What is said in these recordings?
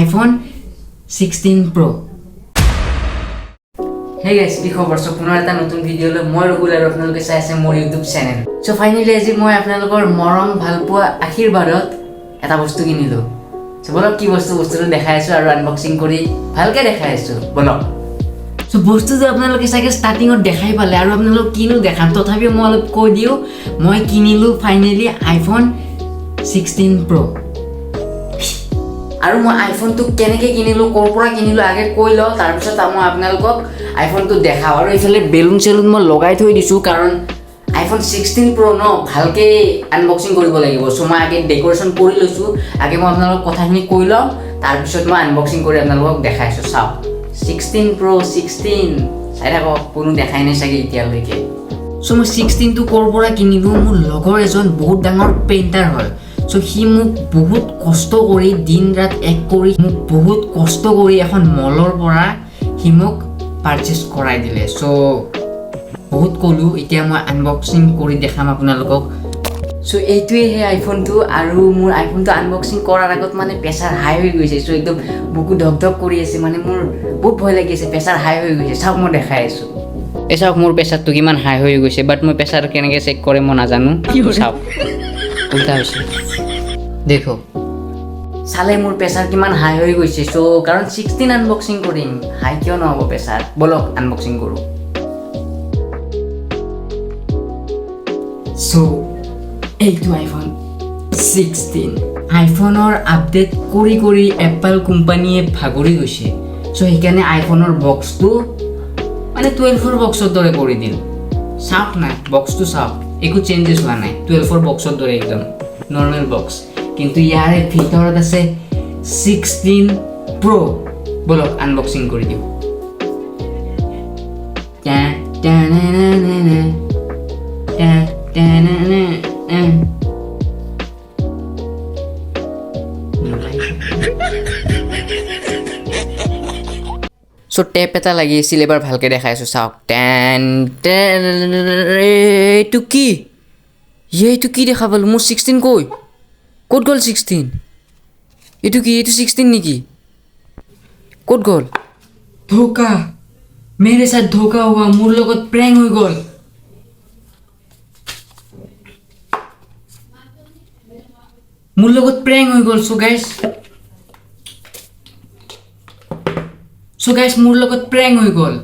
iPhone 16 Pro. Hey guys, কি খবৰ? So পুনৰ এটা নতুন ভিডিঅ লৈ মই ৰহুল আৰু আপোনালোকে চাই আছে মোৰ YouTube চেনেল। সো ফাইনালি আজি মই আপোনালোকৰ মৰম ভালপোৱা আশীৰ্বাদত এটা বস্তু কিনিলো। সো বলক কি বস্তুটো দেখাই আছো আৰু আনবক্সিং কৰি ভালকে দেখাই আছো। বলক। সো বস্তুটো আপোনালোকে চাগে ষ্টাৰ্টিংত দেখাই পালে আৰু আপোনালোক কিনো দেখাম, তথাপিও মই অলপ কৈ দিও। মই কিনিলো ফাইনালি iPhone 16 Pro। আৰু মই আইফোনটো কেনেকৈ কিনিলোঁ, ক'ৰ পৰা কিনিলোঁ আগে কৈ লওঁ, তাৰপিছত মই আপোনালোকক আইফোনটো দেখাওঁ। আৰু এইফালে বেলুন চেলুন মই লগাই থৈ দিছোঁ, কাৰণ iPhone 16 Pro ন ভালকৈ আনবক্সিং কৰিব লাগিব। চ' মই আগে ডেক'ৰেশ্যন কৰি লৈছোঁ, আগে মই আপোনালোকক কথাখিনি কৈ লওঁ, তাৰপিছত মই আনবক্সিং কৰি আপোনালোকক দেখাইছোঁ। চাওক 16 Pro 16 চাই থাকক, কোনো দেখাই নাই চাগে এতিয়ালৈকে। চ' মই 16টো ক'ৰ পৰা কিনিলোঁ, মোৰ লগৰ এজন বহুত ডাঙৰ পেইণ্টাৰ হয়। চ' সি মোক বহুত কষ্ট কৰি দিন ৰাত এক কৰি মোক বহুত কষ্ট কৰি এখন মলৰ পৰা সি মোক পাৰচেছ কৰাই দিলে। চ' বহুত ক'লোঁ, এতিয়া মই আনবক্সিং কৰি দেখাম আপোনালোকক। চ' এইটোৱে সেই আইফোনটো, আৰু মোৰ আইফোনটো আনবক্সিং কৰাৰ আগত মানে প্ৰেছাৰ হাই হৈ গৈছে। চ' একদম বুকু ধক ধক কৰি আছে, মানে মোৰ বহুত ভয় লাগি আছে, প্ৰেছাৰ হাই হৈ গৈছে। চাওক মই দেখাই আছোঁ, এই চাওক মোৰ প্ৰেছাৰটো কিমান হাই হৈ গৈছে, বাট মই প্ৰেছাৰ কেনেকৈ চেক কৰে মই নাজানো। চাওক উল্টা হৈছে, দেখো চালে মোৰ প্ৰেছাৰ কিমান হাই হৈ গৈছে। চ' কাৰণ 16 আনবক্সিং কৰিম, হাই কিয় নহ'ব প্ৰেছাৰ। বলক আনবক্সিং কৰোঁ। চ' এইটো iPhone 16। আইফোনৰ আপডেট কৰি কৰি এপল কোম্পানীয়ে ভাগৰি গৈছে। চ' সেইকাৰণে আইফোনৰ বক্সটো মানে 12ৰ বক্সৰ দৰে কৰি দিল। চাওক না বক্সটো চাওক, একো চেঞ্জেছ হোৱা নাই, 12ৰ বক্সৰ দৰে একদম নৰ্মেল বক্স। কিন্তু ইয়াৰে ভিতৰত আছে 16 Pro। বলক আনবক্সিং কৰি দিওঁ। চ' টেপ এটা লাগি আছিল, এবাৰ ভালকৈ দেখাই আছোঁ। চাওক এইটো কি? এইটো কি দেখা পালোঁ? মোৰ 16 ক'ত গ'ল 16? এইটো কি? এইটো 16 নেকি? ক'ত গ'ল? ধোকা, মেৰে সাথ ধোকা হোৱা, মোৰ লগত প্ৰেং হৈ গ'ল। মোৰ লগত প্ৰেং হৈ গ'ল। চ' গাইজ মোৰ লগত প্ৰেং হৈ গ'ল।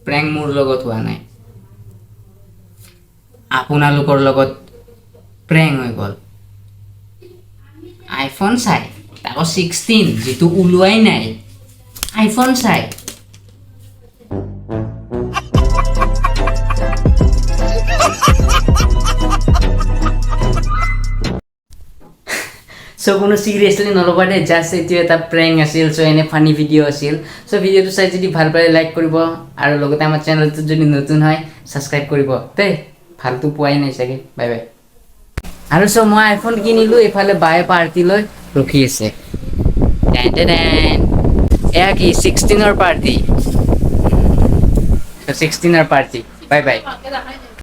প্ৰেং মোৰ লগত হোৱা নাই, আপোনালোকৰ লগত প্ৰেং হৈ গ'ল। আইফোন চাই তাকো 16, যিটো ওলোৱাই নাই, আইফোন চাই। চ' কোনো চিৰিয়াছলি নল'বা দেই, জাষ্ট এইটো এটা প্ৰেংক আছিল। চ' এনে ফানি ভিডিঅ' আছিল। চ' ভিডিঅ'টো চাই যদি ভাল পালে লাইক কৰিব, আৰু লগতে আমাৰ চেনেলটো যদি নতুন হয় ছাবস্ক্ৰাইব কৰিব দেই। ভালটো পোৱাই নাই চাগে। Bye bye. আৰু চ' মই আইফোন কিনিলোঁ, এইফালে বায়ে পাৰ্টি লৈ ৰখি আছে। এয়া কি 16ৰ পাৰ্টি, 16ৰ পাৰ্টি। Bye bye.